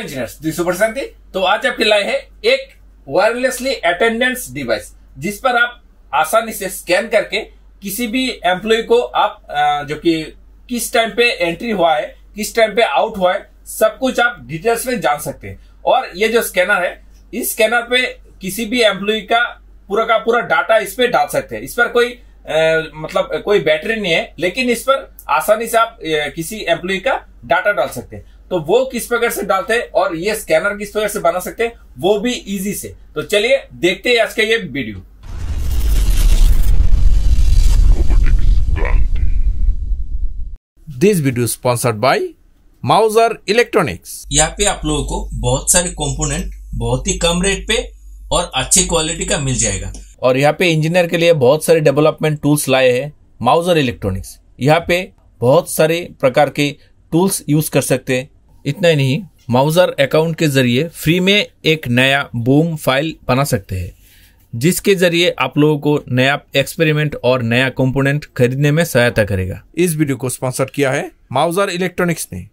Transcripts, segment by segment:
Engineers दी super शांति। तो आज आपके लाए है एक वायरलेसली अटेंडेंस डिवाइस, जिस पर आप आसानी से स्कैन करके किसी भी एम्प्लॉय को आप जो कि किस टाइम पे एंट्री हुआ है, किस टाइम पे आउट हुआ है, सब कुछ आप डिटेल्स में जान सकते हैं। और ये जो स्कैनर है, इस स्कैनर पे किसी भी एम्प्लॉय का पूरा डाटा इस पे डाल सकते हैं। इस पर कोई मतलब कोई बैटरी नहीं है, लेकिन इस पर आसानी से आप किसी एम्प्लॉय का डाटा डाल सकते हैं। तो वो किस प्रकार से डालते हैं और ये स्कैनर किस प्रकार से बना सकते हैं, वो भी इजी से। तो चलिए देखते हैं आज का ये video. This video sponsored by Mauser electronics. यहाँ पे आप लोगों को बहुत सारे कंपोनेंट बहुत ही कम रेट पे और अच्छी क्वालिटी का मिल जाएगा। और यहाँ पे इंजीनियर के लिए बहुत सारे डेवलपमेंट टूल्स लाए हैं माउजर इलेक्ट्रॉनिक्स। यहाँ पे बहुत सारे प्रकार के टूल्स यूज कर सकते हैं। इतना ही नहीं, माउजर अकाउंट के जरिए फ्री में एक नया बूम फाइल बना सकते हैं, जिसके जरिए आप लोगों को नया एक्सपेरिमेंट और नया कंपोनेंट खरीदने में सहायता करेगा। इस वीडियो को स्पॉन्सर किया है माउजर इलेक्ट्रॉनिक्स ने।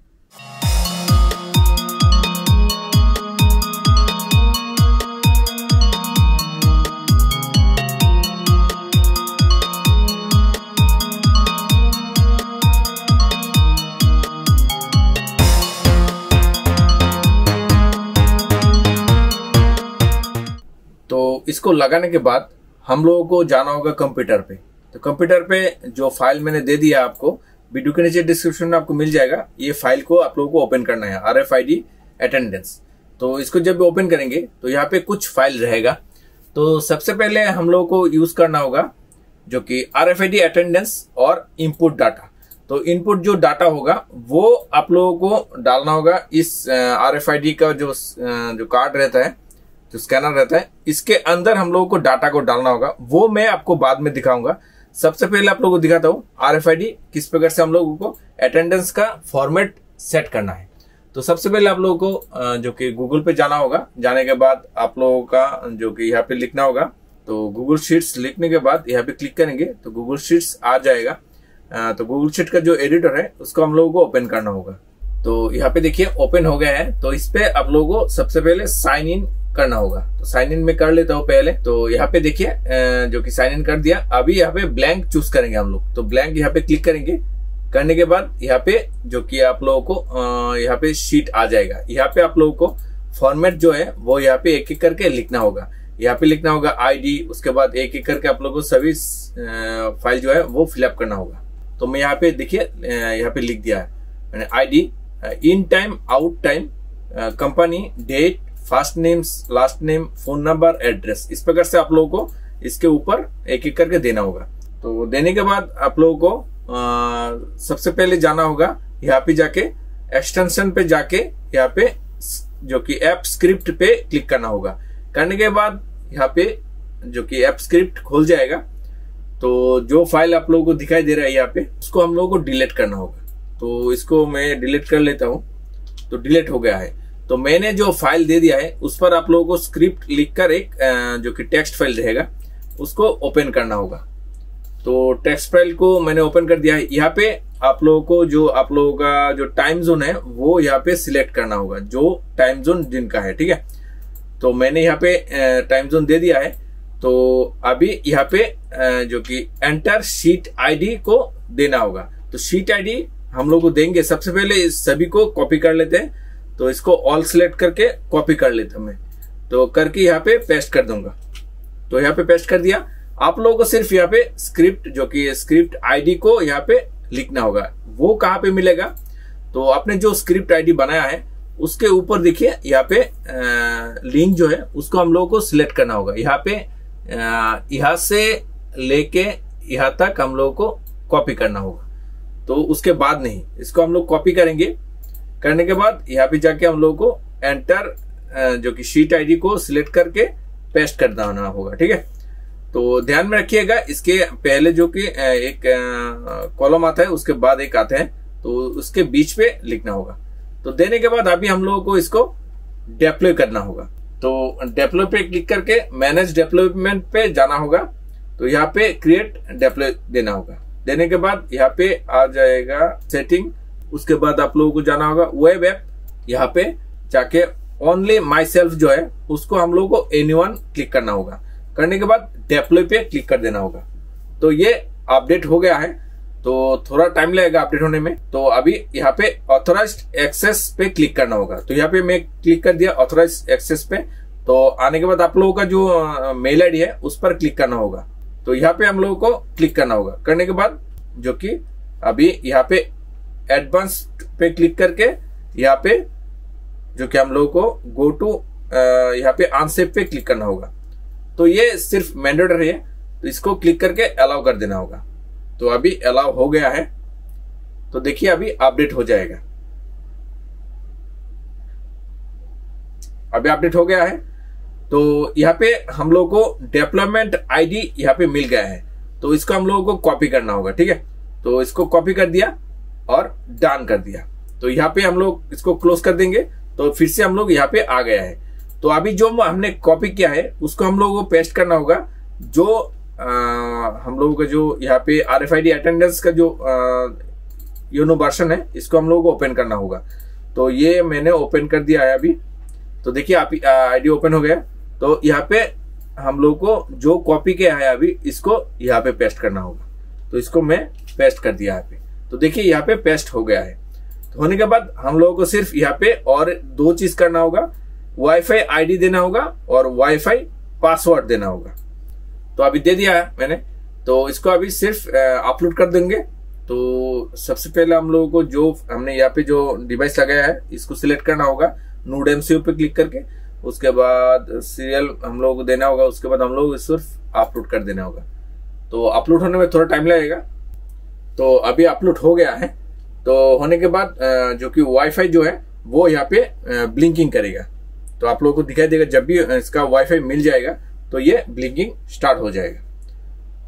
तो इसको लगाने के बाद हम लोगों को जाना होगा कंप्यूटर पे। तो कंप्यूटर पे जो फाइल मैंने दे दिया आपको, वीडियो के नीचे डिस्क्रिप्शन में आपको मिल जाएगा। ये फाइल को आप लोगों को ओपन करना है, RFID अटेंडेंस। तो इसको जब ओपन करेंगे तो यहाँ पे कुछ फाइल रहेगा। तो सबसे पहले हम लोगों को यूज करना होगा जो कि RFID अटेंडेंस और इनपुट डाटा। तो इनपुट जो डाटा होगा वो आप लोगों को डालना होगा इस RFID का जो कार्ड रहता है, जो स्कैनर रहता है, इसके अंदर हम लोगों को डाटा को डालना होगा। वो मैं आपको बाद में दिखाऊंगा। सबसे पहले आप लोगों को दिखाता हूँ RFID किस प्रकार से हम लोगों को अटेंडेंस का फॉर्मेट सेट करना है। तो सबसे पहले आप लोगों को जो कि गूगल पे जाना होगा। जाने के बाद आप लोगों का जो कि यहाँ पे लिखना होगा। तो गूगल शीट्स लिखने के बाद यहाँ पे क्लिक करेंगे तो गूगल शीट्स आ जाएगा। तो गूगल शीट का जो एडिटर है उसको हम लोगों को ओपन करना होगा। तो यहाँ पे देखिए ओपन हो गया है। तो इस पे आप लोगों को सबसे पहले साइन इन करना होगा। तो साइन इन में कर लेता हूँ पहले। तो यहाँ पे देखिए जो कि साइन इन कर दिया। अभी यहाँ पे ब्लैंक चूज करेंगे हम लोग। तो ब्लैंक यहाँ पे क्लिक करेंगे। करने के बाद यहाँ पे जो कि आप लोगों को यहाँ पे शीट आ जाएगा। यहाँ पे आप लोगों को फॉर्मेट जो है वो यहाँ पे एक एक करके लिखना होगा। यहाँ पे लिखना होगा ID, उसके बाद एक एक करके आप लोगों को सभी फाइल जो है वो फिलअप करना होगा। तो मैं यहाँ पे देखिए यहाँ पे लिख दिया है मैंने ID, in time, out time, company, date, first name, last name, phone number, address. इस प्रकार से आप लोगों को इसके ऊपर एक एक करके देना होगा। तो देने के बाद आप लोगों को सबसे पहले जाना होगा यहाँ पे जाके एक्सटेंशन पे जाके यहाँ पे जो कि ऐप स्क्रिप्ट पे क्लिक करना होगा। करने के बाद यहाँ पे जो कि ऐप स्क्रिप्ट खोल जाएगा। तो जो फाइल आप लोगों को दिखाई दे रहा है यहाँ पे, उसको हम लोगों को डिलीट करना होगा। तो इसको मैं डिलीट कर लेता हूँ। तो डिलीट हो गया है। तो मैंने जो फाइल दे दिया है उस पर आप लोगों को स्क्रिप्ट लिखकर एक जो कि टेक्स्ट फाइल रहेगा उसको ओपन करना होगा। तो टेक्स्ट फाइल को मैंने ओपन कर दिया है। यहाँ पे आप लोगों को जो आप लोगों का जो टाइम जोन है वो यहाँ पे सिलेक्ट करना होगा, जो टाइम जोन जिनका है। ठीक है, तो मैंने यहाँ पे टाइम जोन दे दिया है। तो अभी यहाँ पे जो कि एंटर शीट ID को देना होगा। तो शीट ID हम लोग को देंगे। सबसे पहले इस सभी को कॉपी कर लेते हैं। तो इसको ऑल सिलेक्ट करके कॉपी कर लेता हूं मैं। तो करके यहाँ पे पेस्ट कर दूंगा। तो यहाँ पे पेस्ट कर दिया। आप लोगों को सिर्फ यहाँ पे स्क्रिप्ट जो कि स्क्रिप्ट ID को यहाँ पे लिखना होगा। वो कहाँ पे मिलेगा? तो आपने जो स्क्रिप्ट ID बनाया है उसके ऊपर देखिए यहाँ पे लिंक जो है उसको हम लोगों को सिलेक्ट करना होगा। यहाँ पे यहाँ से लेके यहाँ तक हम लोगों को कॉपी करना होगा। तो उसके बाद नहीं, इसको हम लोग कॉपी करेंगे। करने के बाद यहाँ पे जाके हम लोगों को एंटर जो कि शीट ID को सिलेक्ट करके पेस्ट कर देना होगा। ठीक है, तो ध्यान में रखिएगा इसके पहले जो कि एक कॉलम आता है उसके बाद एक आता है, तो उसके बीच पे लिखना होगा। तो देने के बाद अभी हम लोगों को इसको डिप्लॉय करना होगा। तो डिप्लॉय पे क्लिक करके मैनेज डिप्लॉयमेंट पे जाना होगा। तो यहाँ पे क्रिएट डिप्लॉय देना होगा। देने के बाद यहाँ पे आ जाएगा सेटिंग। उसके बाद आप लोगों को जाना होगा वेब ऐप। यहाँ पे जाके ओनली माई सेल्फ जो है उसको हम लोग को एनीवन क्लिक करना होगा। करने के बाद डिप्लॉय पे क्लिक कर देना होगा। तो ये अपडेट हो गया है, तो थोड़ा टाइम लगेगा अपडेट होने में। तो अभी यहाँ पे ऑथराइज्ड एक्सेस पे क्लिक करना होगा। तो यहाँ पे मैं क्लिक कर दिया ऑथराइज्ड एक्सेस पे। तो आने के बाद आप लोगों का जो मेल आईडी है उस पर क्लिक करना होगा। तो यहाँ पे हम लोगों को क्लिक करना होगा। करने के बाद जो कि अभी यहाँ पे एडवांस पे क्लिक करके यहाँ पे जो कि हम लोगों को गो टू यहाँ पे अनसेव पे क्लिक करना होगा। तो ये सिर्फ मैंडेटरी है, तो इसको क्लिक करके अलाउ कर देना होगा। तो अभी अलाउ हो गया है, तो देखिए अभी अपडेट हो जाएगा। अभी अपडेट हो गया है, तो यहाँ पे हम लोग को डेवलपमेंट आईडी यहाँ पे मिल गया है। तो इसको हम लोगों को कॉपी करना होगा, ठीक है। तो इसको कॉपी कर दिया और डन कर दिया। तो यहाँ पे हम लोग इसको क्लोज कर देंगे। तो फिर से हम लोग यहाँ पे आ गया है। तो अभी जो हमने कॉपी किया है उसको हम लोगों को पेस्ट करना होगा। जो हम लोगों का जो यहाँ पे RFID अटेंडेंस का जो योनो वर्जन है इसको हम लोगों को ओपन करना होगा। तो ये मैंने ओपन कर दिया है अभी। तो देखिए आप आईडी ओपन हो गया। तो यहाँ पे हम लोग को जो कॉपी किया है अभी इसको यहाँ पे पेस्ट करना होगा। तो इसको मैं पेस्ट कर दिया यहाँ पे। तो देखिए यहाँ पे पेस्ट हो गया है। तो होने के बाद हम लोगों को सिर्फ यहाँ पे और दो चीज करना होगा, वाईफाई आईडी देना होगा और वाईफाई पासवर्ड देना होगा। तो अभी दे दिया है मैंने। तो इसको अभी सिर्फ अपलोड कर देंगे। तो सबसे पहले हम लोगों को जो हमने यहाँ पे जो डिवाइस लगाया है इसको सिलेक्ट करना होगा, नोड MCU पे क्लिक करके। उसके बाद सीरियल हम लोगों को देना होगा। उसके बाद हम लोग सिर्फ अपलोड कर देना होगा। तो अपलोड होने में थोड़ा टाइम लगेगा। तो अभी अपलोड हो गया है। तो होने के बाद जो कि वाईफाई जो है वो यहाँ पे ब्लिंकिंग करेगा। तो आप लोगों को दिखाई देगा जब भी इसका वाईफाई मिल जाएगा तो ये ब्लिंकिंग स्टार्ट हो जाएगा।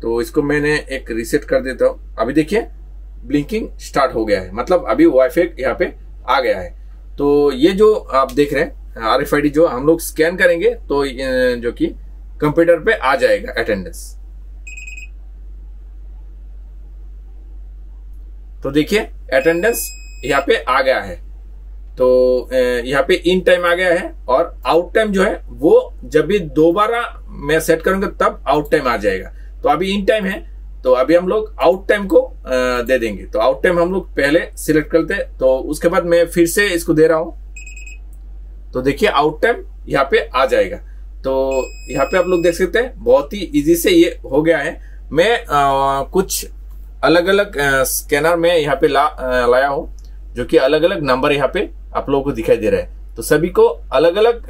तो इसको मैंने एक रीसेट कर देता हूँ। अभी देखिए ब्लिंकिंग स्टार्ट हो गया है, मतलब अभी वाईफाई यहाँ पे आ गया है। तो ये जो आप देख रहे हैं RFID जो हम लोग स्कैन करेंगे तो जो कि कंप्यूटर पे आ जाएगा अटेंडेंस। तो देखिए अटेंडेंस यहाँ पे आ गया है। तो यहाँ पे इन टाइम आ गया है और आउट टाइम जो है वो जब भी दोबारा मैं सेट करूंगा तब आउट टाइम आ जाएगा। तो अभी इन टाइम है, तो अभी हम लोग आउट टाइम को दे देंगे। तो आउट टाइम हम लोग पहले सिलेक्ट करते हैं। तो उसके बाद मैं फिर से इसको दे रहा हूं। तो देखिए आउट टाइम यहाँ पे आ जाएगा। तो यहाँ पे आप लोग देख सकते हैं बहुत ही इजी से ये हो गया है। मैं कुछ अलग अलग स्कैनर में यहाँ पे लाया हूं जो कि अलग अलग नंबर यहाँ पे आप लोगों को दिखाई दे रहा है। तो सभी को अलग अलग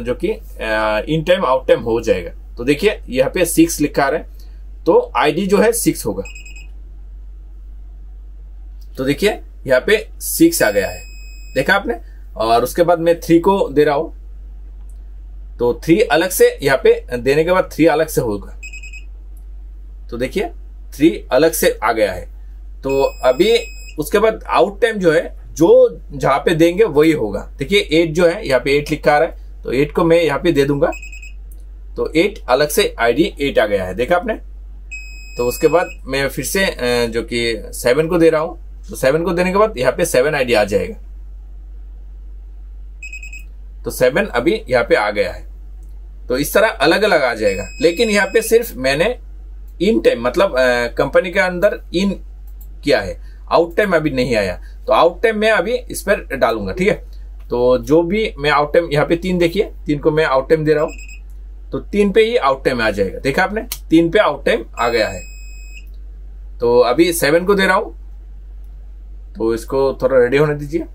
जो कि इन टाइम आउट टाइम हो जाएगा। तो देखिए यहाँ पे 6 लिखा आ रहा है, तो आईडी जो है 6 होगा। तो देखिए यहाँ पे 6 आ गया है, देखा आपने। और उसके बाद मैं 3 को दे रहा हूं। तो 3 अलग से यहाँ पे देने के बाद 3 अलग से होगा। तो देखिए 3 अलग से आ गया है। तो अभी उसके बाद आउट टाइम जो है जो जहां पे देंगे वही होगा। देखिए 8 जो है यहाँ पे 8 लिखा आ रहा है, तो 8 को मैं यहाँ पे दे दूंगा। तो 8 अलग से आईडी 8 आ गया है, देखा आपने। तो उसके बाद मैं फिर से जो कि 7 को दे रहा हूं। तो 7 को देने के बाद यहाँ पे 7 आईडी आ जाएगा। तो 7 अभी यहाँ पे आ गया है। तो इस तरह अलग अलग आ जाएगा। लेकिन यहाँ पे सिर्फ मैंने इन टाइम मतलब कंपनी के अंदर इन किया है, आउट टाइम अभी नहीं आया। तो आउट टाइम मैं अभी इस पर डालूंगा, ठीक है। तो जो भी मैं आउट टाइम यहाँ पे 3 देखिए, 3 को मैं आउट टाइम दे रहा हूं। तो 3 पे ही आउट टाइम आ जाएगा, देखा आपने। 3 पे आउट टाइम आ गया है। तो अभी 7 को दे रहा हूं। तो इसको थोड़ा रेडी होने दीजिए।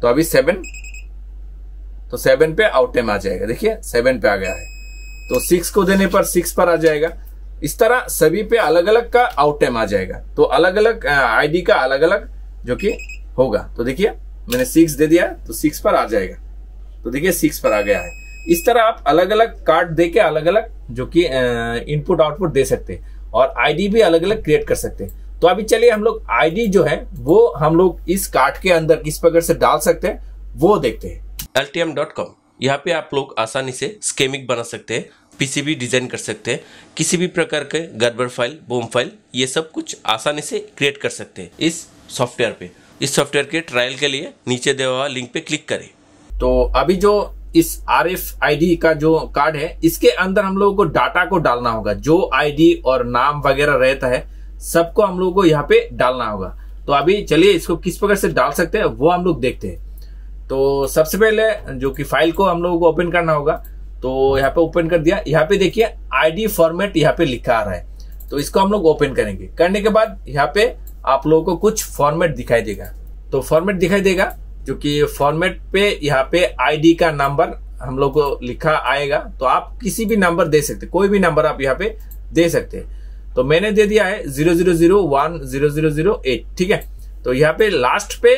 तो अभी 7, तो 7 पे आउट टाइम आ जाएगा, देखिए 7 पे आ गया है। तो 6 को देने पर 6 पर आ जाएगा। इस तरह सभी पे अलग अलग का आउट टाइम आ जाएगा। तो अलग अलग आईडी का अलग अलग जो कि होगा। तो देखिए मैंने 6 दे दिया तो 6 पर आ जाएगा। तो देखिए 6 पर आ गया है। इस तरह आप अलग अलग कार्ड दे के अलग अलग जो कि इनपुट आउटपुट दे सकते हैं और आईडी भी अलग अलग क्रिएट कर सकते हैं। तो अभी चलिए हम लोग आईडी जो है वो हम लोग इस कार्ड के अंदर किस प्रकार से डाल सकते हैं वो देखते हैं। Altium.com, यहाँ पे आप लोग आसानी से स्केमिक बना सकते हैं, पीसीबी डिजाइन कर सकते हैं, किसी भी प्रकार के गड़बड़ फाइल, बूम फाइल, ये सब कुछ आसानी से क्रिएट कर सकते हैं इस सॉफ्टवेयर पे। इस सॉफ्टवेयर के ट्रायल के लिए नीचे दिया हुआ लिंक पे क्लिक करें। तो अभी जो इस RFID का जो कार्ड है, इसके अंदर हम लोगों को डाटा को डालना होगा। जो ID और नाम वगैरह रहता है सबको हम लोगों को यहाँ पे डालना होगा। तो अभी चलिए इसको किस प्रकार से डाल सकते हैं वो हम लोग देखते हैं। तो सबसे पहले जो कि फाइल को हम लोगों को ओपन करना होगा, तो यहाँ पे ओपन कर दिया। यहाँ पे देखिए ID फॉर्मेट यहाँ पे लिखा आ रहा है, तो इसको हम लोग ओपन करेंगे। करने के बाद यहाँ पे आप लोगों को कुछ फॉर्मेट दिखाई देगा। तो फॉर्मेट दिखाई देगा जो कि फॉर्मेट पे यहाँ पे ID का नंबर हम लोग को लिखा आएगा। तो आप किसी भी नंबर दे सकते, कोई भी नंबर आप यहाँ पे दे सकते हैं। तो मैंने दे दिया है 00010008, ठीक है। तो यहाँ पे लास्ट पे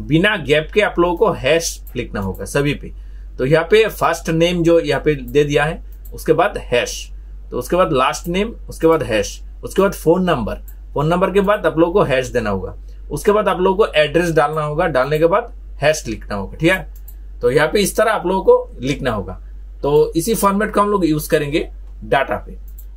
बिना गैप के आप लोगों को हैश लिखना होगा सभी पे। तो यहाँ पे फर्स्ट नेम जो यहाँ पे दे दिया है, उसके बाद हैश, तो उसके बाद लास्ट नेम, उसके बाद हैश, उसके बाद फोन नंबर के बाद आप लोगों को हैश देना होगा। उसके बाद आप लोगों को एड्रेस डालना होगा, डालने के बाद हैश लिखना होगा, ठीक है। तो यहाँ पे इस तरह आप लोगों को लिखना होगा। तो इसी फॉर्मेट को हम लोग यूज करेंगे डाटा पे।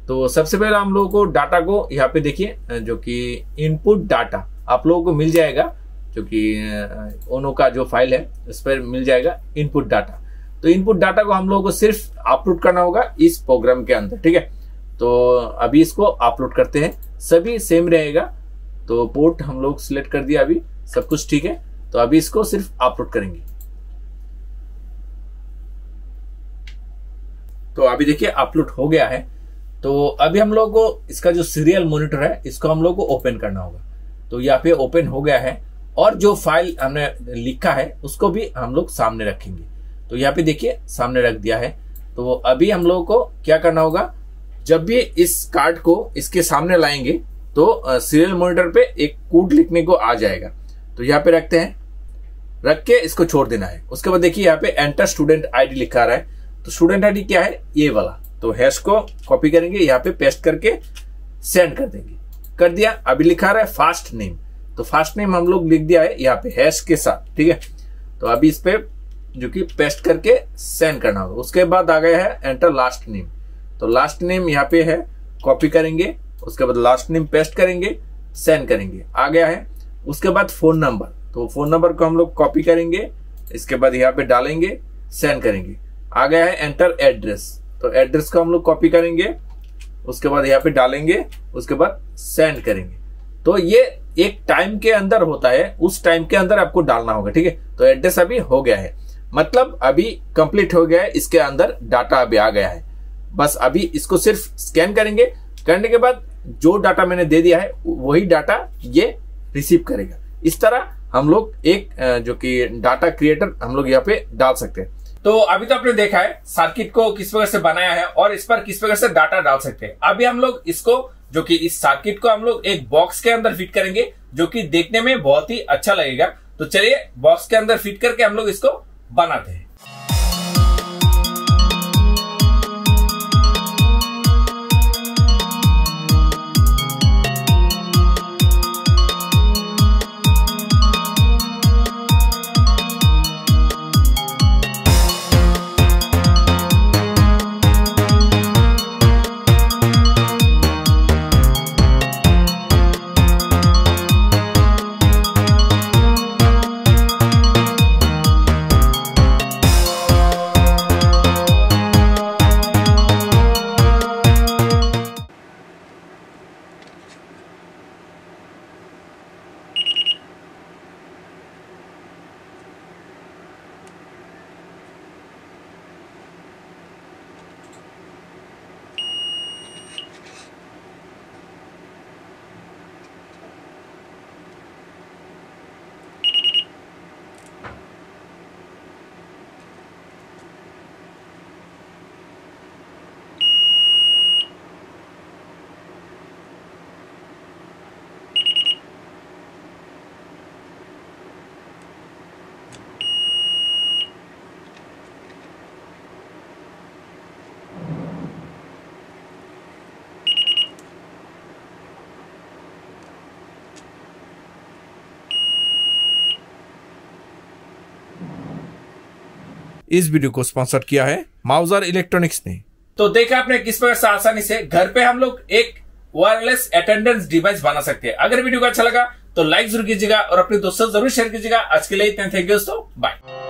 तो सबसे पहले हम लोगों को डाटा को यहाँ पे देखिए जो कि इनपुट डाटा आप लोगों को मिल जाएगा, जो कि ओनो का जो फाइल है उस पर मिल जाएगा इनपुट डाटा। तो इनपुट डाटा को हम लोगों को सिर्फ अपलोड करना होगा इस प्रोग्राम के अंदर, ठीक है। तो अभी इसको अपलोड करते हैं, सभी सेम रहेगा। तो पोर्ट हम लोग सिलेक्ट कर दिया, अभी सब कुछ ठीक है। तो अभी इसको सिर्फ अपलोड करेंगे। तो अभी देखिए अपलोड हो गया है। तो अभी हम लोग को इसका जो सीरियल मॉनिटर है इसको हम लोग को ओपन करना होगा। तो यहाँ पे ओपन हो गया है और जो फाइल हमने लिखा है उसको भी हम लोग सामने रखेंगे। तो यहाँ पे देखिए सामने रख दिया है। तो अभी हम लोगों को क्या करना होगा, जब भी इस कार्ड को इसके सामने लाएंगे तो सीरियल मॉनिटर पे एक कोड लिखने को आ जाएगा। तो यहाँ पे रखते हैं, रख के इसको छोड़ देना है। उसके बाद देखिए यहाँ पे एंटर स्टूडेंट ID लिखा रहा है। तो स्टूडेंट ID क्या है, ये वाला। तो हैश को कॉपी करेंगे, यहाँ पे पेस्ट करके सेंड कर देंगे। कर दिया। अभी लिखा रहा है फास्ट नेम, तो फास्ट नेम हम लोग लिख दिया है यहाँ पे हैश के साथ, ठीक है। तो अभी इस पे जो कि पेस्ट करके सेंड करना होगा। उसके बाद आ गया है एंटर लास्ट नेम। तो लास्ट नेम यहाँ पे है, कॉपी करेंगे, उसके बाद लास्ट नेम पेस्ट करेंगे, सेंड करेंगे, आ गया है। उसके बाद फोन नंबर, तो फोन नंबर को हम लोग कॉपी करेंगे, इसके बाद यहाँ पे डालेंगे, सेंड करेंगे, आ गया है। एंटर एड्रेस, तो एड्रेस को हम लोग कॉपी करेंगे, उसके बाद यहाँ पे डालेंगे, उसके बाद सेंड करेंगे। तो ये एक टाइम के अंदर होता है, उस टाइम के अंदर आपको डालना होगा, ठीक है। तो एड्रेस अभी हो गया है, मतलब अभी कंप्लीट हो गया है, इसके अंदर डाटा अभी आ गया है। बस अभी इसको सिर्फ स्कैन करेंगे, करने के बाद जो डाटा मैंने दे दिया है वही डाटा ये रिसीव करेगा। इस तरह हम लोग एक जो कि डाटा क्रिएटर हम लोग यहाँ पे डाल सकते हैं। तो अभी तो आपने देखा है सर्किट को किस प्रकार से बनाया है और इस पर किस प्रकार से डाटा डाल सकते हैं। अभी हम लोग इसको जो कि इस सर्किट को हम लोग एक बॉक्स के अंदर फिट करेंगे, जो कि देखने में बहुत ही अच्छा लगेगा। तो चलिए बॉक्स के अंदर फिट करके हम लोग इसको बनाते हैं। इस वीडियो को स्पॉन्सर किया है माउजर इलेक्ट्रॉनिक्स ने। तो देखा आपने किस प्रकार से आसानी से घर पे हम लोग एक वायरलेस अटेंडेंस डिवाइस बना सकते हैं। अगर वीडियो को अच्छा लगा तो लाइक जरूर कीजिएगा और अपने दोस्तों से जरूर शेयर कीजिएगा। आज के लिए इतना, थैंक यू दोस्तों, बाय।